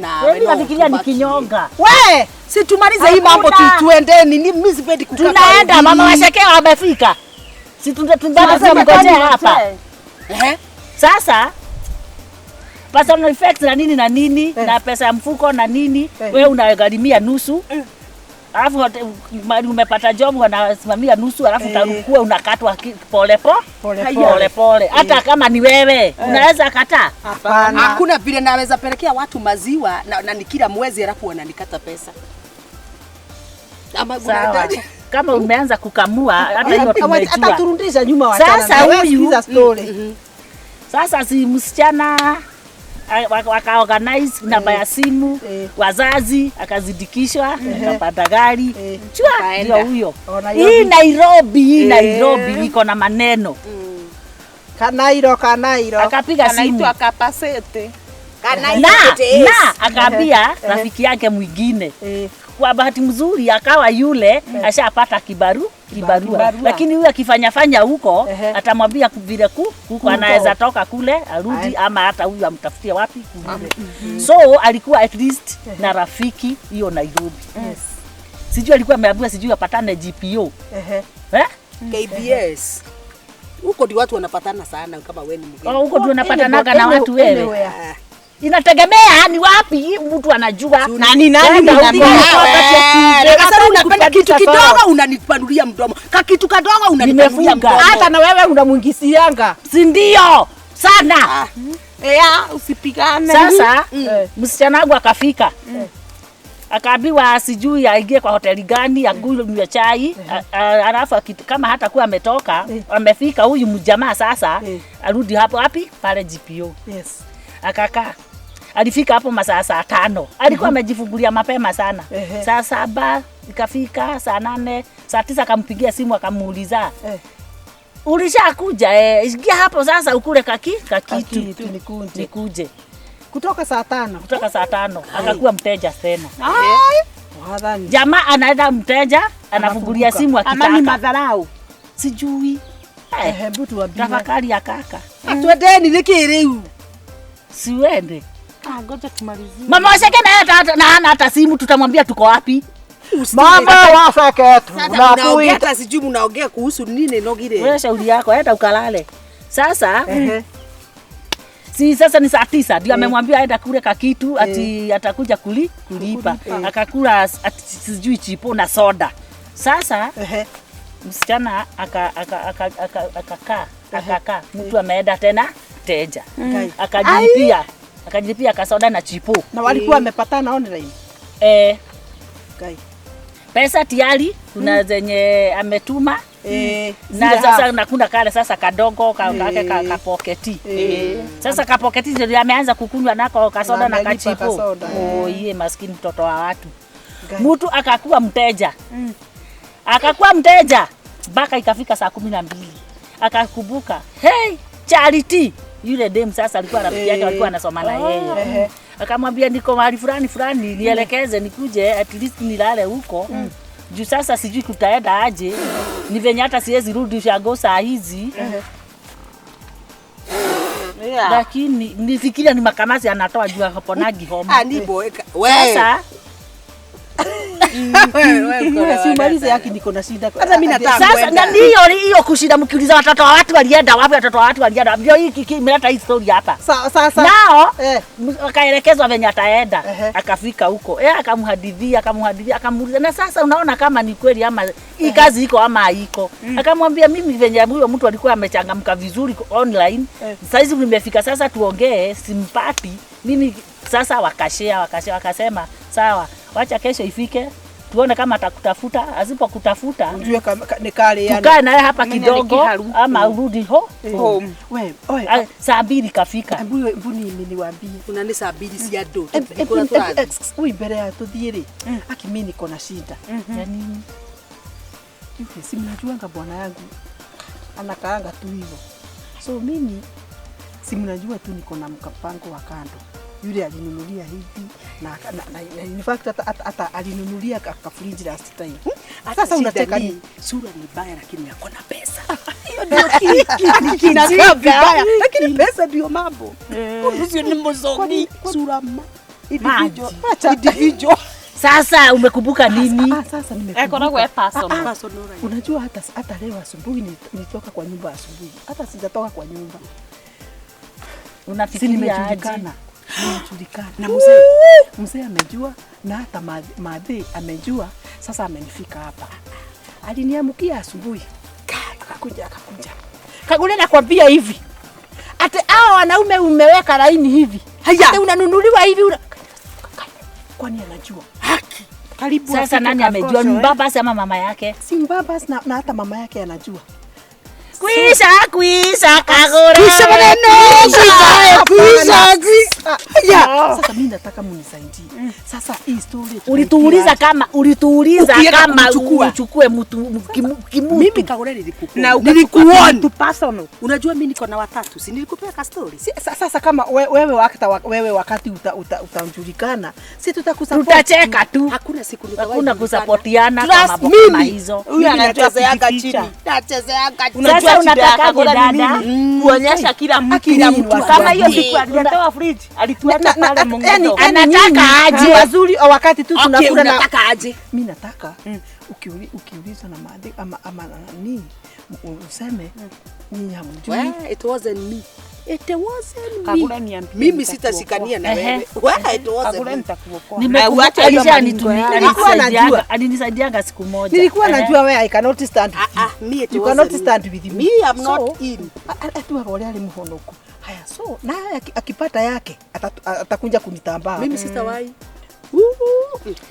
nafikiria ni kinyonga. We, si tumalize hii mambo tuendeni. Mimi sipendi kukaa. Tunaenda mama washekea wamefika. Si tunataka kumgojea hapa. Sasa personal effects na nini na pesa ya mfuko na nini, wewe unagharimia nusu. Alafu umepata job unasimamia nusu alafu utakuwa unakatwa pole. Hata kama ni wewe unaweza kataa? Hapana. Hakuna vile naweza pelekea watu maziwa na ni kila mwezi alafu wananikata pesa. Ama kama umeanza kukamua hata hiyo tumejua. Ataturudisha nyuma wachana. Sasa huyu sasa si msichana waka-organize namba ya simu, wazazi akazidikishwa, akapata gari. Chua ndio huyo. Hii Nairobi iko na maneno. Kanairo. Akapiga simu akapasete. Na akaambia rafiki yake mwingine. Kwa bahati mzuri akawa yule ashapata kibarua. Lakini huyu akifanya huko atamwambia vile huko anaweza toka kule arudi ama hata huyu amtafutie wapi kule. So alikuwa at least na rafiki hiyo Nairobi. Sijui alikuwa ameambiwa sijui apatane GPO. KBS. Huko ndio watu wanapatana sana kama wewe ni mgeni. Huko ndio unapatanaga na watu wewe. Inategemea ni wapi mtu anajua nani sasa unapenda kitu kidogo unanipanulia mdomo. Kitu kadogo unanipanulia mdomo. Hata na wewe unamwingisianga. Si ndio? Sana. Usipigane. Sasa msichana wangu akafika. Akaambiwa sijui aingie kwa hoteli gani agunywe chai alafu kama hata kuwa ametoka amefika huyu mjamaa sasa arudi hapo wapi pale GPO. Akakaa. Alifika hapo masaa 5. Alikuwa amejifungulia mapema sana. Saa 7 ikafika, saa 8, saa 9 akampigia simu akamuuliza. Ulishakuja ingia hapo sasa ukule kakitu nikuje. Kutoka saa 5. Kutoka saa 5 akakuwa mteja tena. Jamaa anaenda mteja anafungulia simu akitaka. Ama ni madharau. Sijui. Hebu tuambie. Tafakari ya kaka. Twendeni nikiriu. Siwende. Ngoja tumalizie. Mama washeke na hata simu tutamwambia tuko wapi? Mama washeke tu. Unaongea sijui mnaongea kuhusu nini nogire. Wewe shauri yako enda ukalale. Sasa sasa ni saa 9 ndio amemwambia aenda kule kakitu ati atakuja kulipa. Akakula sijui chipo na soda. Sasa msichana akakaa mtu ameenda tena teja. Akajilipia kasoda na chipo. Na walikuwa wamepatana online. Pesa tayari kuna zenye ametuma. Na sasa nakuna kale sasa kadogo kake kapoketi. Sasa kapoketi ndio ameanza kukunywa nako kasoda na kachipo. Yeye maskini mtoto wa watu. Mtu akakuwa mteja. Akakuwa mteja mpaka ikafika saa 12. Akakumbuka, hey Charity, yule dem sasa alikuwa rafiki yake alikuwa anasoma na yeye. Akamwambia niko mahali fulani nielekeze nikuje at least nilale huko. Juu sasa sijui kutaenda aje. Ni venye hata siwezi rudi ushago saa hizi. Lakini nifikiria ni makamasi anatoa juu hapo nagi homa. Niboeka. Sasa wewe simalize yake niko na shida. Hata mimi nataka sasa na hiyo kushinda mkiuliza watoto wa watu walienda wapi, watoto wa watu walienda. Ndio hiki imeleta hii story hapa. Sasa nao akaelekezwa venye ataenda. Akafika huko. Akamhadithia akamuuliza na sasa unaona kama ni kweli ama hii kazi iko ama haiko. Akamwambia mimi venye huyo mtu alikuwa amechangamka vizuri online. Sasa hizi nimefika sasa tuongee simpati. Mimi sasa wakasema sawa. Wacha kesho ifike tuone kama atakutafuta, asipokutafuta ujue ni kale yani. Tukae naye hapa kidogo ama urudi home. Wewe saa 2 kafika. Hebu niliwaambie. Unani saa 2 si ado. Wewe mbele ya tudhiere. Aki mimi niko na shida. Ya nini? Si mnajuanga bwana yangu anakaanga tu hivyo. So mimi si mnajua tu niko na mkapango wa kando. Yule alinunulia hivi na in fact hata alinunulia kafriji last time. Sasa unataka ni sura ni baya lakini yako na pesa. Hiyo ndio kinakaa vibaya lakini pesa ndio mambo. Sio ni mzoni sura individual. Sasa umekumbuka nini? Sasa nimekumbuka. Kwa personal. Unajua hata leo asubuhi nilitoka kwa nyumba asubuhi. Hata sijatoka kwa nyumba. Unafikiria aje? Nimejulikana. Na mzee amejua na hata madhe amejua Sasa amenifika hapa. Aliniamkia asubuhi. Akakuja. Kagure nakwambia hivi. Ate hao wanaume umeweka laini hivi. Ate unanunuliwa hivi kwani anajua? Haki. Karibu sasa nani amejua ni baba ama mama yake? Si baba na hata mama yake anajua. Kuisha Kagure. Kuisha maneno. Kuisha. Sasa mimi nataka munisaidie. Sasa hii story ulituuliza kama uchukue mtu kimutu. Mimi Kagure nilikuona tu personal. Unajua mimi niko na watatu, si nilikupea ka story. Sasa kama wewe wakati utajulikana, si tutakusupport. Tutacheka tu. Hakuna siku hakuna kusupportiana kama kama hizo. Huyu anachezeaga chini. Nachezeaga chini. Sasa unataka dada kuonyesha kila mtu kama hiyo siku alitoa fridge alituacha pale Mungu. Anataka aje wazuri wakati tu tunakula na nataka aje. Mimi nataka ukiuliza na maadhi ama nini useme nyinyi hamjui. It wasn't me. It wasn't Kagure me. niambie. Mimi sitashikania na wewe. It wasn't Kagure me. nitakuokoa. Nimekuacha nilikuwa najua. Alinisaidianga siku moja. Nilikuwa najua wewe I cannot stand with you. Me it You wasn't cannot stand with me. Me I'm not in. Atu wale alimuhonoko. Haya so naye akipata yake atakuja kunitambaa. Mimi sitawahi.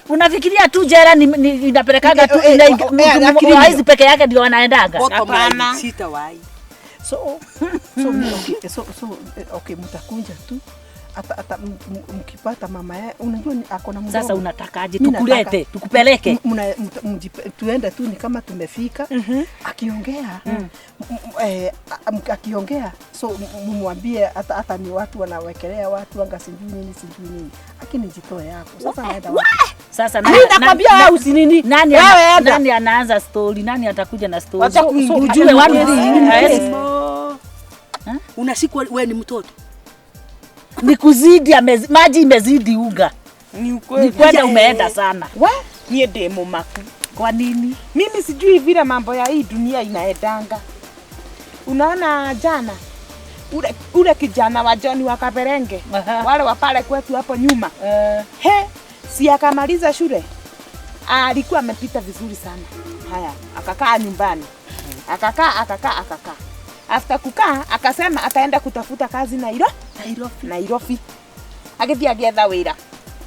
Unafikiria tu jera inapelekaga tu hizi peke yake ndio wanaendaga? Hapana. Sitawahi. So okay mtakunja tu ata mkipata mama yake unajua ako na mdomo. Sasa unatakaje tukulete tukupeleke tuende tu ni kama tumefika akiongea so mumwambie hata ni watu wanawekelea watu anga sijui nini lakini jitoe yako sasa naenda sasa nani nakwambia wewe usinini nani anaanza story nani atakuja na story so ujue watu unashikwa wewe ni mtoto ni kuzidi maji imezidi unga. Ni ukweli. Ni kwenda umeenda sana. Nie demo maku. Kwa nini? Mimi sijui vile mambo ya hii dunia inaendanga. Unaona jana ule kijana wa John wa Kaberenge wale wa pale kwetu hapo nyuma. Si akamaliza shule. Alikuwa amepita vizuri sana. Haya, akakaa nyumbani. Akakaa. After kukaa akasema ataenda kutafuta kazi Nairobi. Akithia agetha wira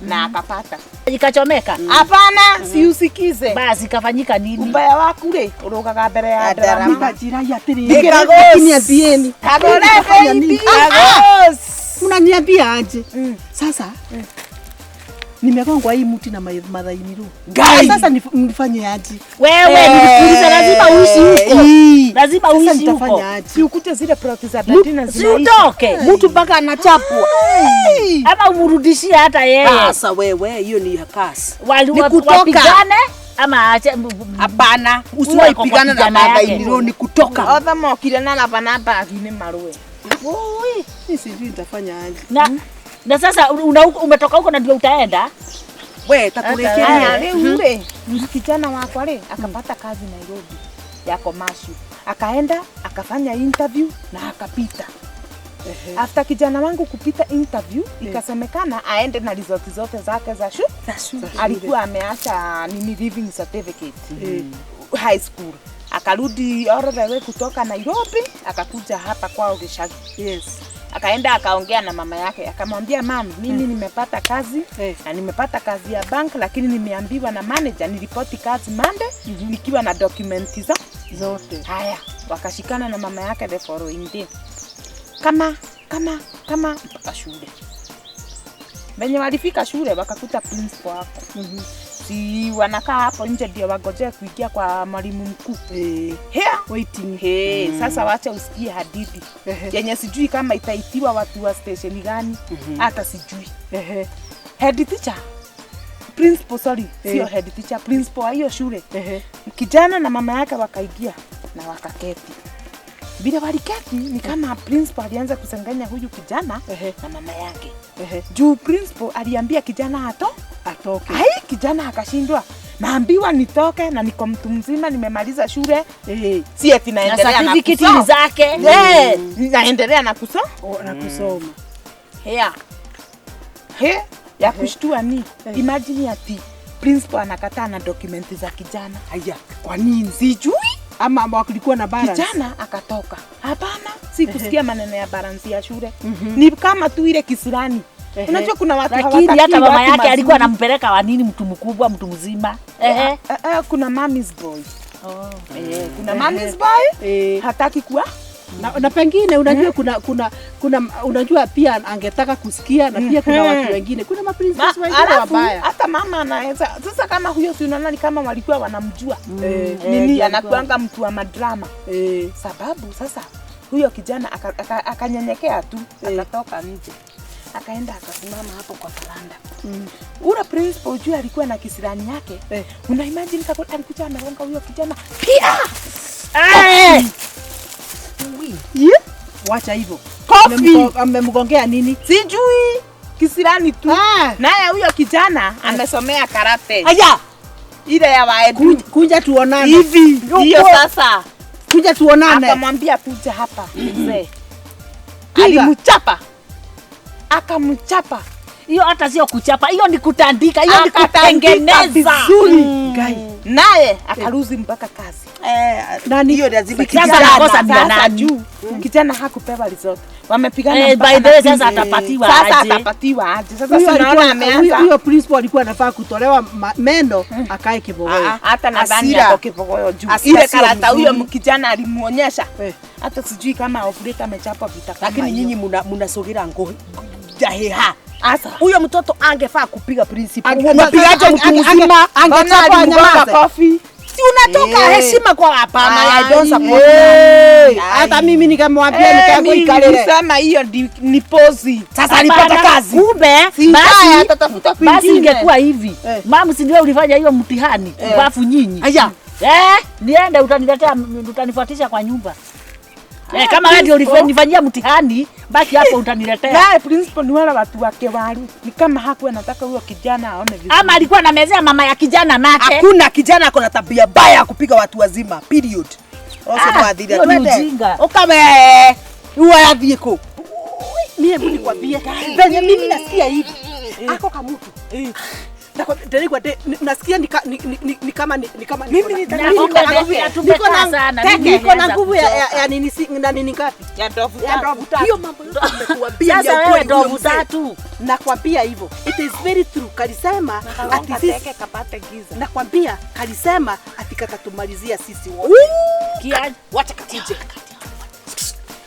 na akapata. Ikachomeka? Hapana, si usikize. Basi kafanyika nini? Ubaya waku ri urugaga mbere ya drama. Jira ya tiri. Lakini ambieni. Kagure baby. Unaniambia aje? Sasa nimegongwa hii mti na madhainiru. Sasa nifanye aje? Wewe nilikuuliza lazima uishi huko. Lazima uishi huko. Si ukute zile ploti za datina zinaisha. Utoke. Mtu mpaka anachapwa. Ama umrudishie hata yeye. Sasa wewe hiyo ni hakasi. Wapigane ama ache hapana usiwaipigana na madhainiru ni kutoka. Otha mokire na bana bagine marwe. Sisi nitafanya aje? Na sasa umetoka huko na ndio utaenda? Wewe takuletea leo kijana wako ale akapata kazi Nairobi ya commercial. Akaenda akafanya interview na akapita. After kijana wangu kupita interview ikasemekana aende na result zote zake za shule. Alikuwa ameacha living certificate high school. Akarudi all the way kutoka Nairobi akakuja hapa kwao Gishagi. Akaenda akaongea na mama yake akamwambia mama mimi nimepata kazi na nimepata kazi ya bank lakini nimeambiwa na manager niripoti kazi Monday nikiwa na documents zote. Haya wakashikana na mama yake the following day. Kama mpaka shule. Wenye walifika shule wakakuta principal hapo. Si wanakaa hapo nje ndio wagoje kuingia kwa mwalimu mkuu. Waiting. Sasa wacha usikie hadithi. Yenye sijui kama itaitiwa watu wa station gani. Hata sijui. Head teacher. Principal sio head teacher, principal hiyo shule. Kijana na mama yake wakaingia na wakaketi. Bila waliketi ni kama principal alianza kusanganya huyu kijana na mama yake. Juu principal aliambia kijana atoke. Kijana akashindwa. Naambiwa nitoke na niko mtu mzima nimemaliza shule. Si eti naendelea na kusoma zake. Naendelea na kusoma. Ya kushtua ni imagine ati principal anakataa na dokumenti za kijana. Haya. Kwa nini? Sijui. Ama kulikuwa na balance. Kijana akatoka. Hapana, sikusikia maneno ya balance ya shule. Ni kama tu ile kisirani. Unajua kuna watu hawataki. Lakini hata mama yake alikuwa anampeleka wa nini, mtu mkubwa, mtu mzima. Kuna mommy's boy. Kuna mommy's boy. Hataki kuwa na pengine unajua kuna unajua pia angetaka kusikia na pia kuna watu wengine. Kuna maprincess wengine wabaya. Hata mama anaweza. Sasa kama huyo si unaona ni kama walikuwa wanamjua. Nini anakuanga mtu wa madrama. Sababu sasa huyo kijana akanyenyekea tu, akatoka nje. Akaenda akasimama hapo kwa veranda. Ule principal juu alikuwa na kisirani yake. Una imagine kama alikuja anagonga huyo kijana. Pia! Wacha hivyo. Kofi. Amemgongea nini? Sijui. Kisirani tu. Naye huyo kijana amesomea karate. Haya. Ile ya waedu. Kuja tuonane. Hivi. Hiyo sasa. Kuja tuonane. Akamwambia kuja hapa mzee. Alimchapa. Akamchapa. Hiyo hata sio kuchapa, hiyo ni kutandika, hiyo ni kutengeneza vizuri. Naye akaruzi mpaka kazi. Nani hiyo lazima kijana juu. Kijana hakupewa result. Wamepigana by the way sasa atapatiwa aje? Sasa atapatiwa aje? Sasa tunaona ameanza. Huyo principal alikuwa anafaa kutolewa meno akae kibogoyo. Hata nadhani hapo kibogoyo juu. Ile karata huyo kijana alimuonyesha. Hata sijui kama operator amechapa vita kama. Lakini nyinyi mnasogera ngohi. Jaheha. Asa huyo mtoto angefaa kupiga principal. Unapigaje mtu mzima? Angechapa nyamaza. Si unatoka heshima kwa hapana ya don't support. Hata mimi nikamwambia nikago ikalele. Nilisema hiyo ni pozi. Sasa alipata kazi. Kumbe basi atatafuta kwingine. Basi ingekuwa hivi. Mama si ndio ulifanya hiyo mtihani? Bafu nyinyi. Haya. Niende utanifuatisha kwa nyumba. Kama wewe ndio ulifanyia mtihani, baki hapo utaniletea. Naye principal ni wala watu wake waru. Ni kama hakuwa anataka huyo kijana aone vizuri. Ama alikuwa anamezea mama ya kijana nake. Hakuna kijana ako na tabia baya kupiga watu wazima. Period. Ose mwadhira twende. Ukame. Uwa yadhiko. Mimi nikwambie. Venye mimi nasikia hivi. Ako kama mtu. Nasikia ni kama mimi niko na nguvu ya nini na nini ngapi? Ya ndovu. Hiyo mambo yote nimekuambia. Sasa wewe ndovu tatu. Nakwambia hivyo. It is very true. Kalisema ati sisi kapate giza. Nakwambia kalisema ati katatumalizia sisi wote. Kia wacha katije.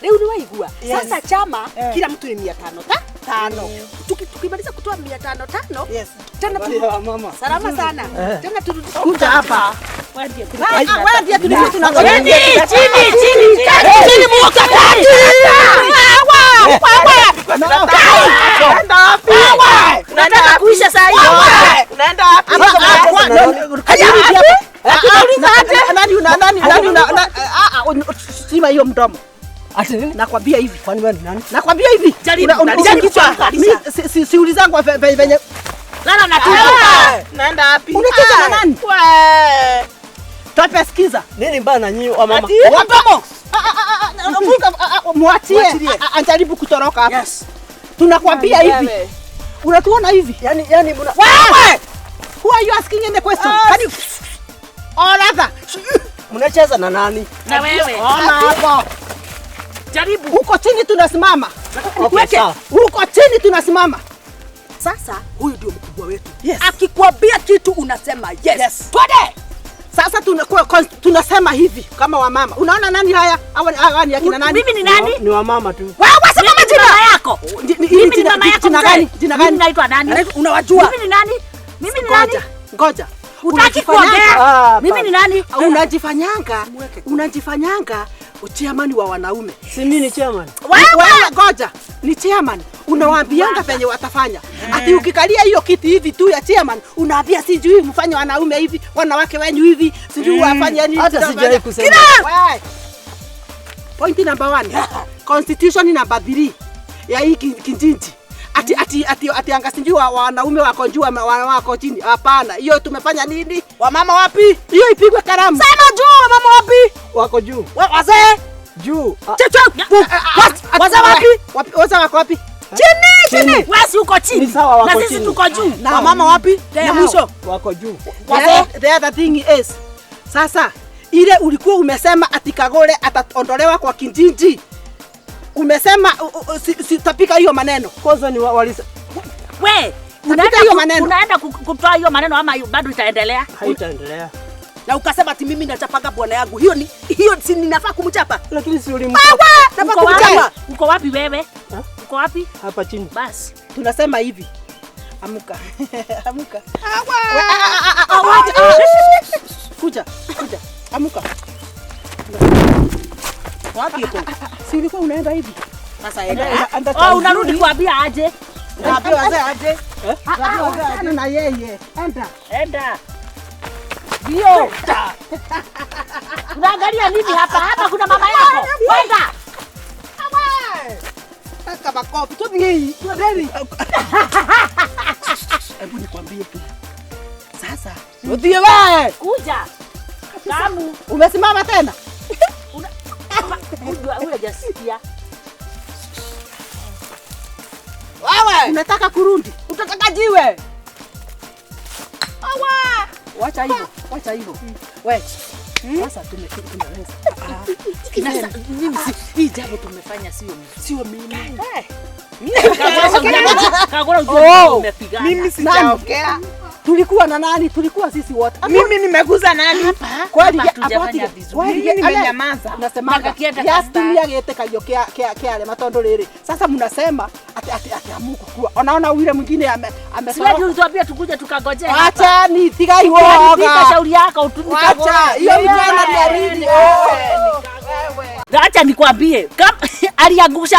Leo ni waigua. Sasa chama kila mtu ni 500 tano. Tukimaliza kutoa 500 yes. Tena mama. Salama sana. Tena turudi kuja hapa. Wewe ndio tunangoja. Chini muoka tayari. Nataka kuisha saa hiyo. Unaenda wapi? Sima hiyo mdomo. Nakwambia hivi. Kwani wewe ni nani? Nakwambia hivi. Si ulizangu venye. Lala na tu. Naenda wapi? Unacheza na nani? Wewe. Tope sikiza. Nini mbana nyinyi wa mama? Wapamo. Muachie. Anjaribu kutoroka hapa. Yes. Tunakwambia hivi. Unatuona hivi? Yani mna wewe. Who are you asking in the question? Can you rather mnacheza na nani? Na wewe. Ona hapo. Jaribu. Huko chini tunasimama. Okay, sawa. Huko chini tunasimama. Sasa huyu ndio mkubwa wetu. Yes. Akikwambia kitu unasema yes. Twende. Sasa tunasema hivi kama wamama. Unaona nani haya? Hawa ni akina nani? Mimi ni nani? Ni wamama tu. Wewe sema jina yako. Mimi ni mama yako. Jina gani? Mimi naitwa nani? Unawajua? Mimi ni nani? Mimi ni nani? Ngoja. Utaki kuongea? Mimi ni nani? Unajifanyanga chairman wa wanaume. Si mimi ni chairman. Wewe ngoja. Ni chairman. Unawaambianga penye watafanya. Ati ukikalia hiyo kiti hivi tu ya chairman, unaambia sijui mfanye wanaume hivi, wanawake wenyu hivi, sijui wafanye nini. Hata sijai kusema. Point number 1. Constitution number 3 ya hii kijiji. Ati angasinjui wanaume wako juu wako chini. Hapana. Hiyo tumefanya nini? Wamama wapi? Hiyo ipigwe karamu. Sema juu wamama wapi? Wako juu. Wazee? Juu. Wazee wapi? Wazee wako wapi? Chini. Wewe si uko chini. Ni sawa, wako na sisi chini. tuko juu. Na mama wapi? Ya mwisho. Wako juu. The other thing is, sasa ile ulikuwa umesema ati Kagure ataondolewa kwa kijiji. Umesema sitapika hiyo maneno. Kwanza ni walisa. We, unaenda kutoa hiyo maneno ama bado itaendelea? Haitaendelea. Na ukasema ati mimi nachapanga bwana yangu. Hiyo si ninafaa kumchapa. Lakini si ulimchapa. Nafaa kumchapa. Uko wapi wewe? Uko wapi? Hapa chini. Basi, Tunasema hivi. Amuka. Amuka. Kuja. Amuka. Wapi uko? Si ulikuwa unaenda hivi? Sasa enda. Unarudi kuambia aje? Naambia wazee aje. Sana na yeye. Enda. Ndio. Unaangalia nini hapa? Hapa kuna mama yako. Kwenda. Kaka makofi. Tubii. Tuendeni. Hebu nikwambie tu. Sasa, Udhie wewe. Kuja. Kamu. Umesimama tena? Huyo hajasikia. Wewe. unataka kurudi? Utataka jiwe. Wacha hivyo. Wewe. Sasa tunaweza. Mimi hii jambo tumefanya sio mimi. Kagure umepigana. Mimi sijaongea. Tulikuwa na nani? Tulikuwa sisi wote. Mimi nimeguza nani? Kwani hatujafanya vizuri. Mimi nimenyamaza. Nasema atumia gete kayo kia matondo riri. Sasa mnasema ati amuku kwa. Unaona yule mwingine Siwezi ulituambia tukuje tukagoje hapa. acha ni tigai woga. Nika shauri yako utumike. Acha hiyo vijana ni aridi. Acha nikwambie, aliangusha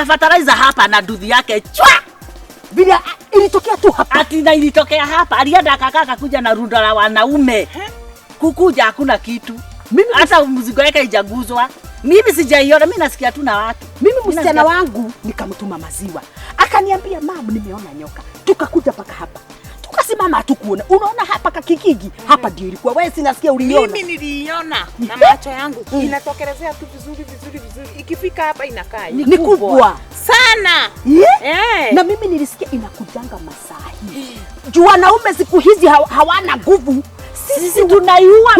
fertilizer hapa na duthi yake. Chwa! Bila ilitokea tu hapa. Ati na ilitokea hapa. Alienda akakaa kuja na runda la wanaume. Kukuja hakuna kitu. Mimi hata mzigo yake haijaguzwa. Mimi sijaiona, mimi nasikia tu na watu. Mimi msichana wangu nikamtuma maziwa. Akaniambia mama, nimeona nyoka. Tukakuja paka hapa. Tukasimama hatukuona. Unaona hapa kakikigi? Hapa ndio ilikuwa. Wewe sinasikia uliona. Mimi niliiona na macho yangu. Inatokelezea tu vizuri. Ikifika hapa inakaa. Ni kubwa Sana. Yeah? Na mimi nilisikia inakujanga masaa hii. Juu wanaume siku hizi hawana nguvu. Sisi tunaiua.